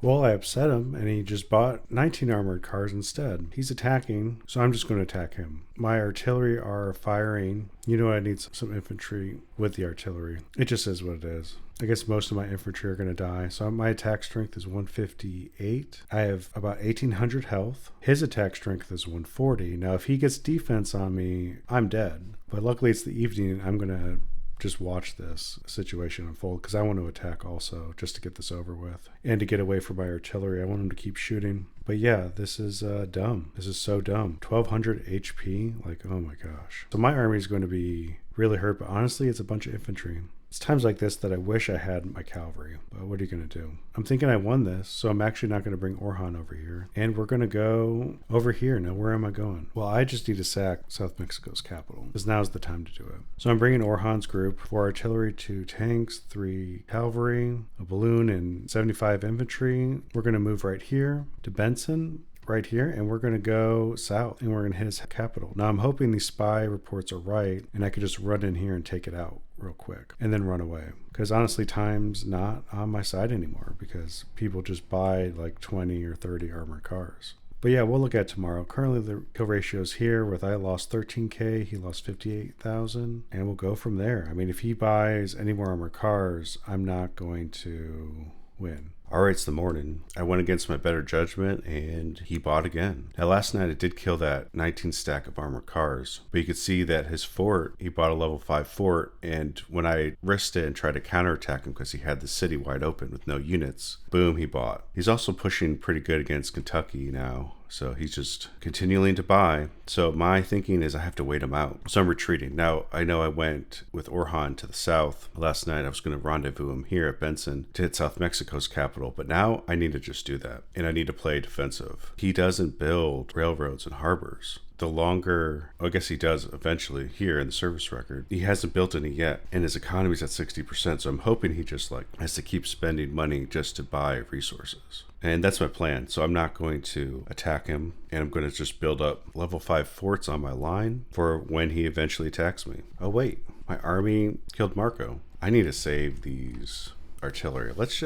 Well, I upset him and he just bought 19 armored cars instead. He's attacking, so I'm just going to attack him. My artillery are firing. You know, I need some infantry with the artillery. It just is what it is. I guess most of my infantry are going to die. So my attack strength is 158. I have about 1800 health. His attack strength is 140. Now, if he gets defense on me, I'm dead. But luckily it's the evening. I'm going to just watch this situation unfold because I want to attack also just to get this over with and to get away from my artillery. I want him to keep shooting. But yeah, this is dumb. This is so dumb. 1200 HP. Like, oh my gosh. So my army is going to be really hurt, but honestly, it's a bunch of infantry. It's times like this that I wish I had my cavalry, but what are you going to do? I'm thinking I won this, so I'm actually not going to bring Orhan over here. And we're going to go over here. Now, where am I going? Well, I just need to sack South Mexico's capital, because now's the time to do it. So I'm bringing Orhan's group, 4 artillery, 2 tanks, 3 cavalry, a balloon, and 75 infantry. We're going to move right here to Benson, right here, and we're going to go south and we're going to hit his capital. Now I'm hoping these spy reports are right and I could just run in here and take it out real quick and then run away, because honestly time's not on my side anymore because people just buy like 20 or 30 armored cars. But yeah, we'll look at tomorrow. Currently the kill ratio is here with I lost 13k, he lost 58,000, and we'll go from there. I mean, if he buys any more armored cars, I'm not going to win. All right, it's the morning. I went against my better judgment and he bought again. Now last night I did kill that 19 stack of armored cars, but you could see that his fort, he bought a level 5 fort, and when I risked it and tried to counterattack him because he had the city wide open with no units, boom, he bought. He's also pushing pretty good against Kentucky now. So he's just continuing to buy. So my thinking is I have to wait him out. So I'm retreating. Now, I know I went with Orhan to the south. Last night I was going to rendezvous him here at Benson to hit South Mexico's capital. But now I need to just do that. And I need to play defensive. He doesn't build railroads and harbors. The longer, I guess he does eventually here in the service record, he hasn't built any yet, and his economy's at 60%, so I'm hoping he just like has to keep spending money just to buy resources. And that's my plan. So I'm not going to attack him, and I'm going to just build up level 5 forts on my line for when he eventually attacks me. Oh wait, my army killed Marco. I need to save these artillery. Let's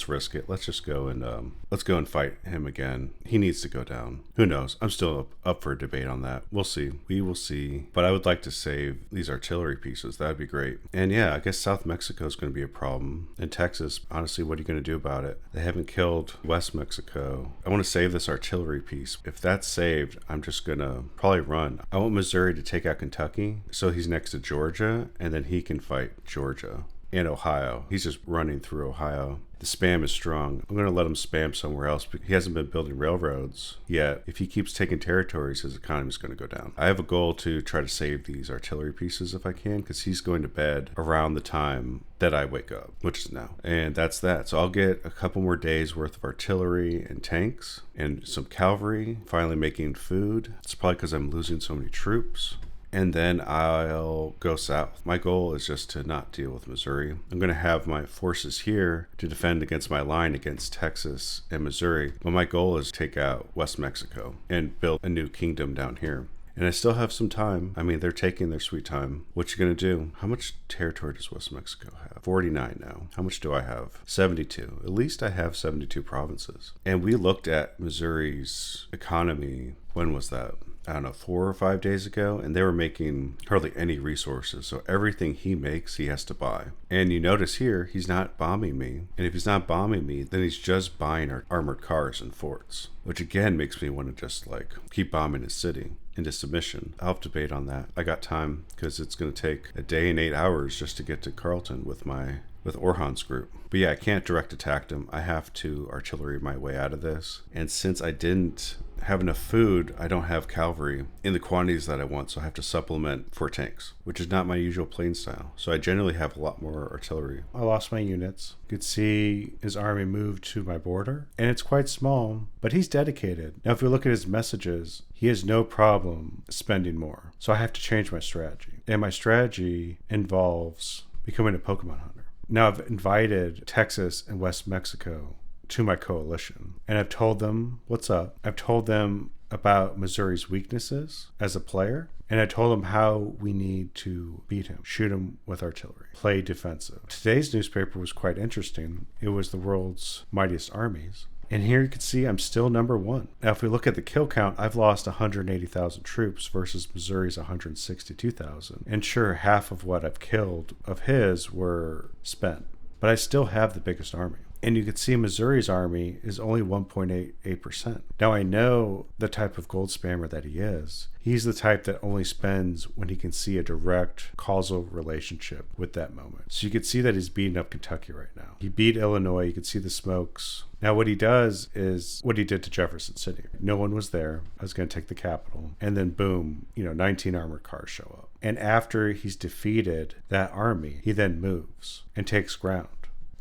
risk it. Let's just go and fight him again. He needs to go down. Who knows? I'm still up for a debate on that. We'll see. We will see. But I would like to save these artillery pieces. That'd be great. And yeah, I guess South Mexico is going to be a problem. And Texas, honestly, what are you going to do about it? They haven't killed West Mexico. I want to save this artillery piece. If that's saved, I'm just going to probably run. I want Missouri to take out Kentucky so he's next to Georgia, and then he can fight Georgia. And Ohio. He's just running through Ohio. The spam is strong. I'm going to let him spam somewhere else because he hasn't been building railroads yet. If he keeps taking territories, his economy is going to go down. I have a goal to try to save these artillery pieces if I can, because he's going to bed around the time that I wake up, which is now. And that's that. So I'll get a couple more days worth of artillery and tanks and some cavalry, finally making food. It's probably because I'm losing so many troops. And then I'll go south. My goal is just to not deal with Missouri. I'm going to have my forces here to defend against my line against Texas and Missouri. But my goal is to take out West Mexico and build a new kingdom down here. And I still have some time. I mean, they're taking their sweet time. What you going to do? How much territory does West Mexico have? 49 now. How much do I have? 72. At least I have 72 provinces. And we looked at Missouri's economy. When was that? I don't know, 4 or 5 days ago, and they were making hardly any resources. So everything he makes, he has to buy. And you notice here, he's not bombing me. And if he's not bombing me, then he's just buying armored cars and forts, which again makes me want to just like keep bombing his city into submission. I'll have to debate on that. I got time because it's going to take a day and 8 hours just to get to Carlton with Orhan's group. But yeah, I can't direct attack him. I have to artillery my way out of this. And since I didn't have enough food, I don't have cavalry in the quantities that I want, so I have to supplement for tanks, which is not my usual playing style. So I generally have a lot more artillery. I lost my units. You could see his army move to my border, and it's quite small, but he's dedicated. Now, if you look at his messages, he has no problem spending more. So I have to change my strategy. And my strategy involves becoming a Pokemon hunter. Now, I've invited Texas and West Mexico to my coalition, and I've told them what's up. I've told them about Missouri's weaknesses as a player, And I told him how we need to beat him, shoot him with artillery, play defensive. Today's newspaper was quite interesting. It was the world's mightiest armies. And here you can see I'm still number one. Now, if we look at the kill count, I've lost 180,000 troops versus Missouri's 162,000. And sure, half of what I've killed of his were spent. But I still have the biggest army. And you can see Missouri's army is only 1.88%. Now, I know the type of gold spammer that he is. He's the type that only spends when he can see a direct causal relationship with that moment. So you can see that he's beating up Kentucky right now. He beat Illinois. You can see the smokes. Now, what he does is what he did to Jefferson City. No one was there. I was going to take the Capitol. And then boom, 19 armored cars show up. And after he's defeated that army, he then moves and takes ground.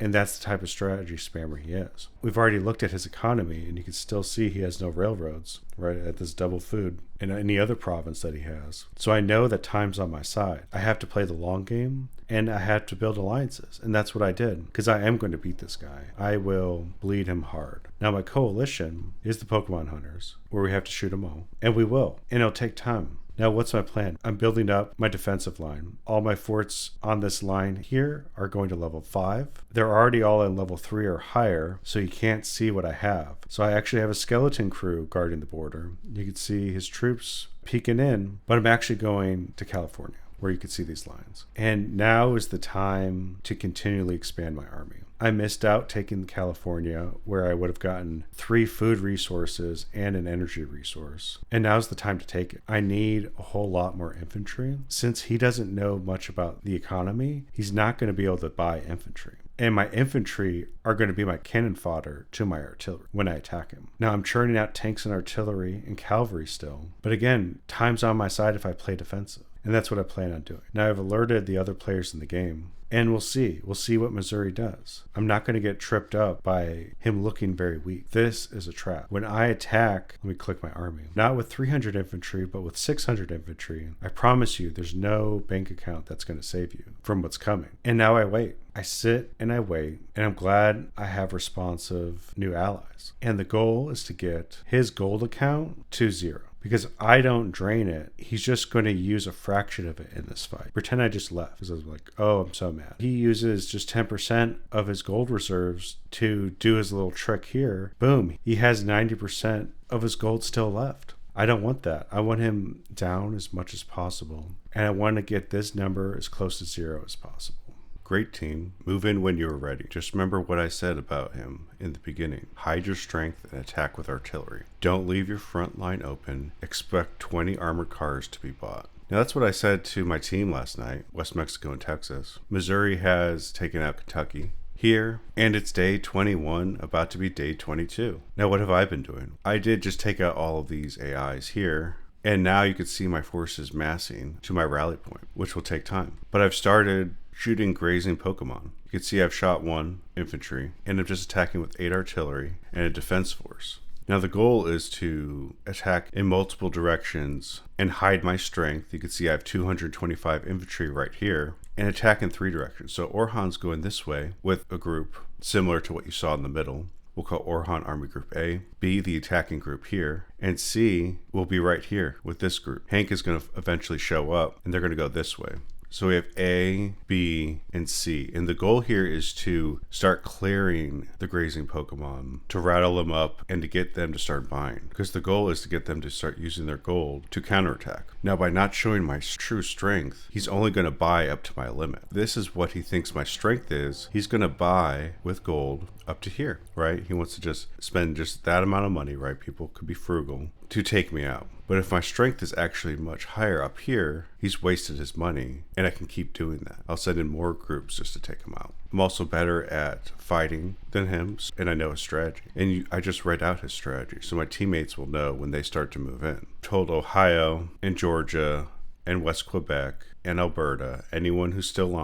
And that's the type of strategy spammer he is. We've already looked at his economy, and you can still see he has no railroads, right, at this double food in any other province that he has. So I know that time's on my side. I have to play the long game, and I have to build alliances. And that's what I did, because I am going to beat this guy. I will bleed him hard. Now, my coalition is the Pokemon Hunters, where we have to shoot them all. And we will. And it'll take time. Now, what's my plan? I'm building up my defensive line. All my forts on this line here are going to level 5. They're already all in level 3 or higher, so you can't see what I have. So I actually have a skeleton crew guarding the border. You can see his troops peeking in, but I'm actually going to California, where you can see these lines. And now is the time to continually expand my army. I missed out taking California, where I would have gotten 3 food resources and an energy resource. And now's the time to take it. I need a whole lot more infantry. Since he doesn't know much about the economy, he's not going to be able to buy infantry. And my infantry are going to be my cannon fodder to my artillery when I attack him. Now, I'm churning out tanks and artillery and cavalry still. But again, time's on my side if I play defensive. And that's what I plan on doing. Now, I've alerted the other players in the game. And we'll see. We'll see what Missouri does. I'm not going to get tripped up by him looking very weak. This is a trap. When I attack, let me click my army. Not with 300 infantry, but with 600 infantry. I promise you, there's no bank account that's going to save you from what's coming. And now I wait. I sit and I wait. And I'm glad I have responsive new allies. And the goal is to get his gold account to 0. Because if I don't drain it, he's just going to use a fraction of it in this fight. Pretend I just left because I was like, oh, I'm so mad. He uses just 10% of his gold reserves to do his little trick here. Boom. He has 90% of his gold still left. I don't want that. I want him down as much as possible. And I want to get this number as close to 0 as possible. Great team. Move in when you're ready. Just remember what I said about him in the beginning. Hide your strength and attack with artillery. Don't leave your front line open. Expect 20 armored cars to be bought. Now, that's what I said to my team last night, West Mexico and Texas. Missouri has taken out Kentucky here, and it's day 21, about to be day 22. Now, what have I been doing? I did just take out all of these AIs here. And now you can see my forces massing to my rally point, which will take time. But I've started shooting grazing Pokemon. You can see I've shot 1 infantry, and I'm just attacking with 8 artillery and a defense force. Now the goal is to attack in multiple directions and hide my strength. You can see I have 225 infantry right here, and attack in 3 directions. So Orhan's going this way with a group similar to what you saw in the middle. We'll call Orhan Army Group A, B the attacking group here, and C will be right here with this group. Hank is going to eventually show up, and they're going to go this way. So we have A, B, and C. And the goal here is to start clearing the grazing Pokemon, to rattle them up, and to get them to start buying. Because the goal is to get them to start using their gold to counterattack. Now, by not showing my true strength, he's only going to buy up to my limit. This is what he thinks my strength is. He's going to buy with gold up to here, right? He wants to just spend just that amount of money, right? People could be frugal to take me out. But if my strength is actually much higher up here, he's wasted his money, and I can keep doing that. I'll send in more groups just to take him out. I'm also better at fighting than him, and I know his strategy. And I just read out his strategy, so my teammates will know when they start to move in. Told Ohio and Georgia and West Quebec and Alberta, anyone who's still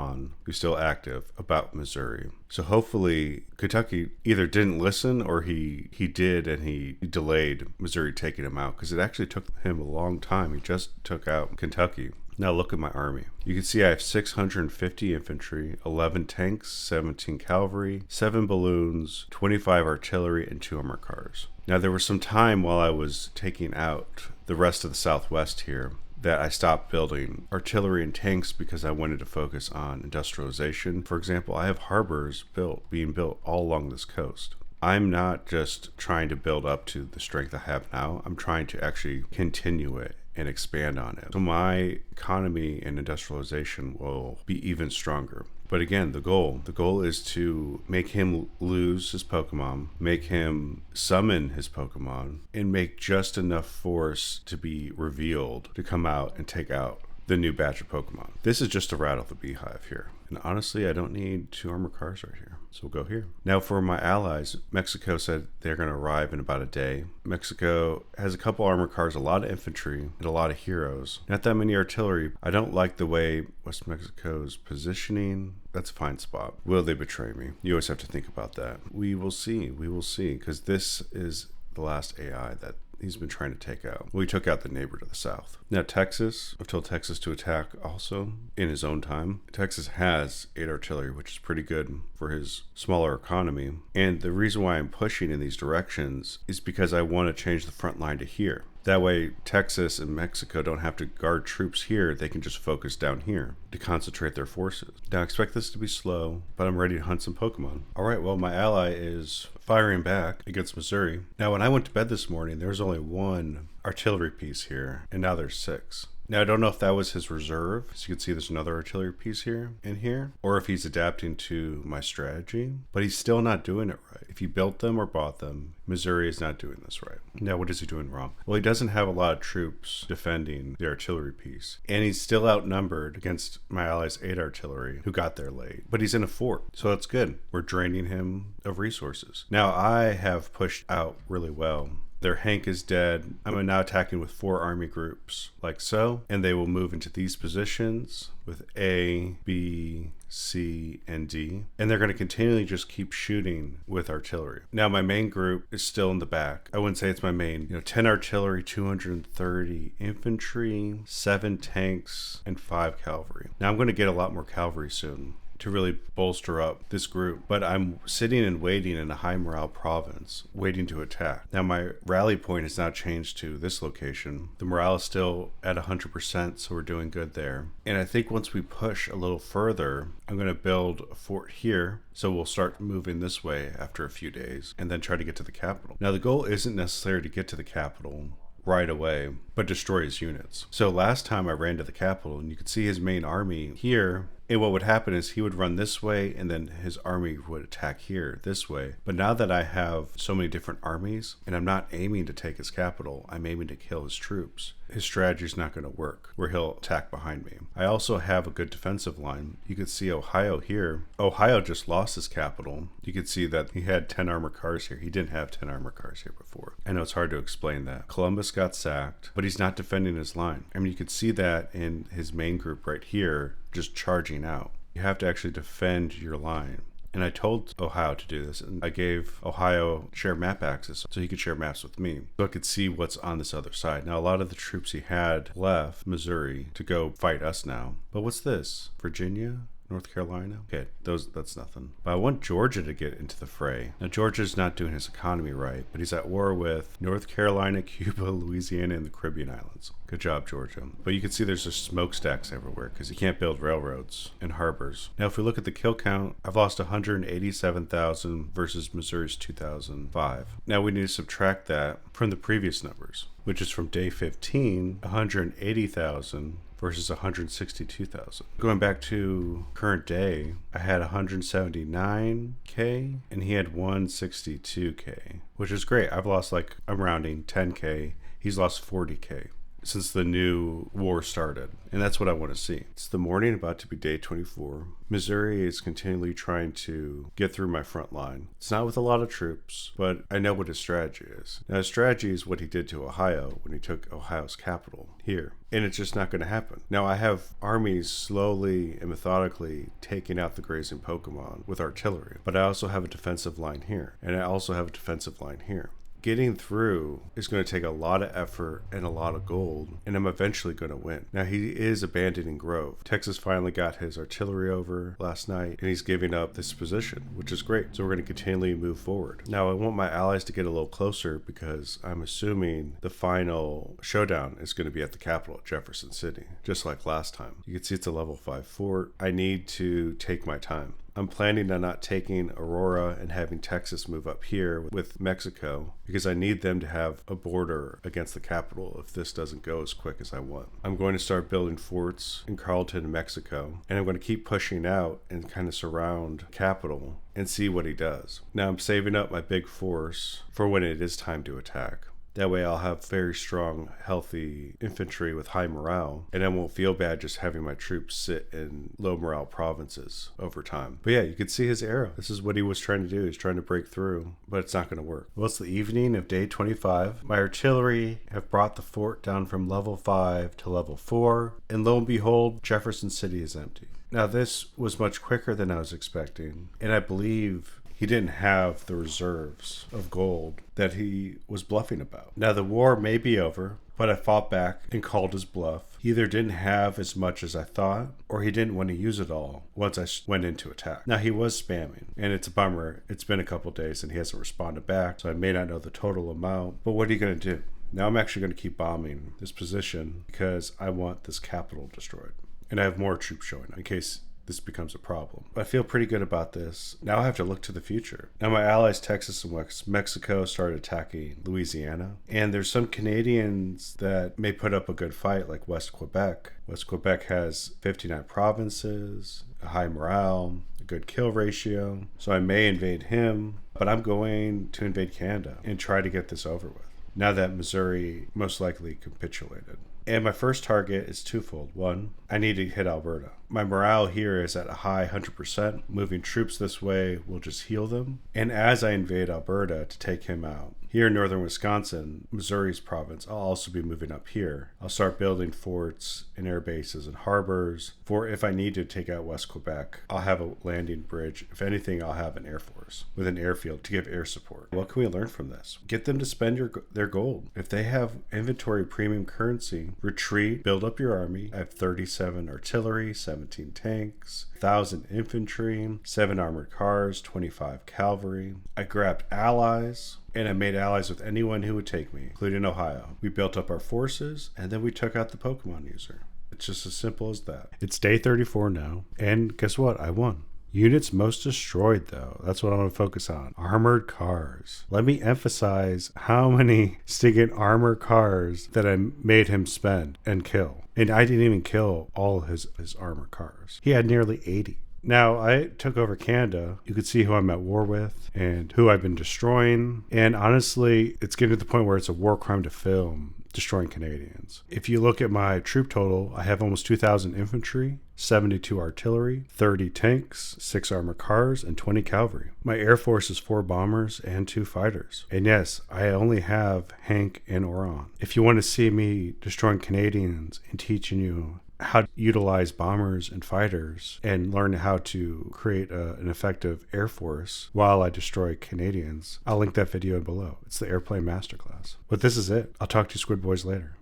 active, about Missouri. So hopefully Kentucky either didn't listen or he did, and he delayed Missouri taking him out, because it actually took him a long time. He just took out Kentucky. Now look at my army. You can see I have 650 infantry, 11 tanks, 17 cavalry, 7 balloons, 25 artillery, and 2 armored cars. Now there was some time while I was taking out the rest of the Southwest here that I stopped building artillery and tanks because I wanted to focus on industrialization. For example, I have harbors being built all along this coast. I'm not just trying to build up to the strength I have now. I'm trying to actually continue it and expand on it. So my economy and industrialization will be even stronger. But again, the goal is to make him lose his Pokemon, make him summon his Pokemon, and make just enough force to be revealed to come out and take out the new batch of Pokemon. This is just to rattle the beehive here. And honestly, I don't need 2 armored cars right here. So we'll go here. Now for my allies, Mexico said they're going to arrive in about a day. Mexico has a couple armored cars, a lot of infantry, and a lot of heroes. Not that many artillery. I don't like the way West Mexico's positioning. That's a fine spot. Will they betray me? You always have to think about that. We will see. We will see. Because this is the last AI that he's been trying to take out. We took out the neighbor to the south. Now Texas, I've told Texas to attack also in his own time. Texas has 8 artillery, which is pretty good for his smaller economy. And the reason why I'm pushing in these directions is because I want to change the front line to here. That way, Texas and Mexico don't have to guard troops here. They can just focus down here to concentrate their forces. Now, I expect this to be slow, but I'm ready to hunt some Pokemon. All right, well, my ally is firing back against Missouri. Now, when I went to bed this morning, there was only 1 artillery piece here, and now there's 6. Now, I don't know if that was his reserve. So you can see there's another artillery piece here and here, or if he's adapting to my strategy, but he's still not doing it right. If he built them or bought them, Missouri is not doing this right. Now, what is he doing wrong? Well, he doesn't have a lot of troops defending the artillery piece, and he's still outnumbered against my allies' 8 artillery who got there late, but he's in a fort, so that's good. We're draining him of resources. Now, I have pushed out really well. Their Hank is dead. I'm now attacking with 4 army groups, like so, and they will move into these positions with A, B, C, and D, and they're going to continually just keep shooting with artillery. Now, my main group is still in the back. I wouldn't say it's my main. 10 artillery, 230 infantry, 7 tanks, and 5 cavalry. Now, I'm going to get a lot more cavalry soon to really bolster up this group, but I'm sitting and waiting in a high morale province, waiting to attack. Now my rally point has now changed to this location. The morale is still at 100%, so we're doing good there. And I think once we push a little further, I'm going to build a fort here, so we'll start moving this way after a few days, and then try to get to the capital. Now the goal isn't necessarily to get to the capital right away, but destroy his units. So last time I ran to the capital, and you could see his main army here, and what would happen is he would run this way, and then his army would attack here this way. But now that I have so many different armies, and I'm not aiming to take his capital, I'm aiming to kill his troops, his strategy is not going to work, where he'll attack behind me. I also have a good defensive line. You could see Ohio here. Ohio just lost his capital. You could see that he had 10 armored cars here. He didn't have 10 armored cars here before. I know it's hard to explain that. Columbus got sacked, but he's not defending his line. I mean, you could see that in his main group right here, just charging out. You have to actually defend your line. And I told Ohio to do this, and I gave Ohio share map access so he could share maps with me, so I could see what's on this other side. Now, a lot of the troops he had left Missouri to go fight us now. But what's this? Virginia? North Carolina? Okay, that's nothing. But I want Georgia to get into the fray. Now, Georgia's not doing his economy right, but he's at war with North Carolina, Cuba, Louisiana, and the Caribbean islands. Good job, Georgia. But you can see there's just smokestacks everywhere because you can't build railroads and harbors. Now, if we look at the kill count, I've lost 187,000 versus Missouri's 2,005. Now, we need to subtract that from the previous numbers, which is from day 15, 180,000 versus 162,000. Going back to current day, I had 179K and he had 162K, which is great. I've lost, like, I'm rounding 10K. He's lost 40K since the new war started. And that's what I want to see. It's the morning, about to be day 24. Missouri is continually trying to get through my front line. It's not with a lot of troops, but I know what his strategy is. Now, his strategy is what he did to Ohio when he took Ohio's capital here. And it's just not going to happen. Now, I have armies slowly and methodically taking out the grazing Pokemon with artillery, but I also have a defensive line here, and I also have a defensive line here. getting through is going to take a lot of effort and a lot of gold, and I'm eventually going to win. Now, he is abandoning Grove. Texas finally got his artillery over last night, and he's giving up this position, which is great. So we're going to continually move forward. Now, I want my allies to get a little closer because I'm assuming the final showdown is going to be at the capital, Jefferson City, just like last time. You can see it's a level 5 fort. I need to take my time. I'm planning on not taking Aurora and having Texas move up here with Mexico because I need them to have a border against the capital if this doesn't go as quick as I want. I'm going to start building forts in Carlton, Mexico, and I'm going to keep pushing out and kind of surround capital and see what he does. Now I'm saving up my big force for when it is time to attack. That way I'll have very strong, healthy infantry with high morale, and I won't feel bad just having my troops sit in low morale provinces over time. But yeah, you can see his arrow. This is what he was trying to do. He's trying to break through, but it's not going to work. Well, it's the evening of day 25. My artillery have brought the fort down from level 5 to level 4, and lo and behold, Jefferson City is empty. Now, this was much quicker than I was expecting, and I believe he didn't have the reserves of gold that he was bluffing about. Now, the war may be over, but I fought back and called his bluff. He either didn't have as much as I thought, or he didn't want to use it all once I went into attack. Now, he was spamming, and it's a bummer. It's been a couple days, and he hasn't responded back, so I may not know the total amount. But what are you going to do? Now, I'm actually going to keep bombing this position because I want this capital destroyed. And I have more troops showing in case this becomes a problem. I feel pretty good about this. Now I have to look to the future. Now my allies, Texas and West Mexico, started attacking Louisiana. And there's some Canadians that may put up a good fight, like West Quebec. West Quebec has 59 provinces, a high morale, a good kill ratio. So I may invade him, but I'm going to invade Canada and try to get this over with, now that Missouri most likely capitulated. And my first target is twofold. One, I need to hit Alberta. My morale here is at a high 100%. Moving troops this way will just heal them. And as I invade Alberta to take him out, here in northern Wisconsin, Missouri's province, I'll also be moving up here. I'll start building forts and air bases and harbors. For if I need to take out West Quebec, I'll have a landing bridge. If anything, I'll have an air force with an airfield to give air support. What can we learn from this? Get them to spend their gold. If they have inventory premium currency, retreat, build up your army. I have 37 artillery, 17 tanks, 1,000 infantry, 7 armored cars, 25 cavalry. I grabbed allies, and I made allies with anyone who would take me, including Ohio. We built up our forces, and then we took out the Pokemon user. It's just as simple as that. It's day 34 now, and guess what? I won. Units most destroyed, though. That's what I want to focus on. Armored cars. Let me emphasize how many stinking armored cars that I made him spend and kill. And I didn't even kill all his armored cars. He had nearly 80. Now, I took over Canada. You could see who I'm at war with and who I've been destroying. And honestly, it's getting to the point where it's a war crime to film destroying Canadians. If you look at my troop total, I have almost 2,000 infantry, 72 artillery, 30 tanks, 6 armored cars, and 20 cavalry. My air force is 4 bombers and 2 fighters. And yes, I only have Hank and Oron. If you want to see me destroying Canadians and teaching you how to utilize bombers and fighters and learn how to create an effective air force while I destroy Canadians, I'll link that video below. It's the Airplane Masterclass. But this is it. I'll talk to you Squid Boys later.